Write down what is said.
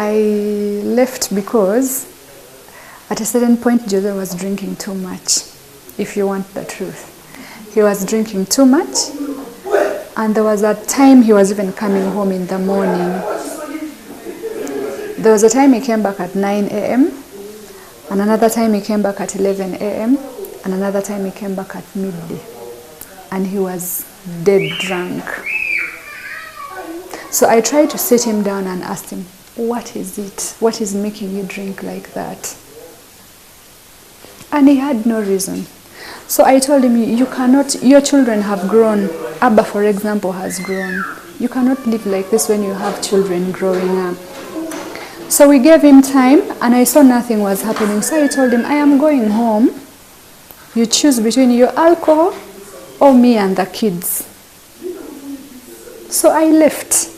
I left because at a certain point Jose was drinking too much, if you want the truth. He was drinking too much, and there was a time he was even coming home in the morning. There was a time he came back at 9 a.m. and another time he came back at 11 a.m. and another time he came back at midday, and he was dead drunk. So I tried to sit him down and asked him, what is it? What is making you drink like that? And he had no reason. So I told him, you cannot, your children have grown. Abba, for example, has grown. You cannot live like this when you have children growing up. So we gave him time, and I saw nothing was happening. So I told him, I am going home. You choose between your alcohol or me and the kids. So I left.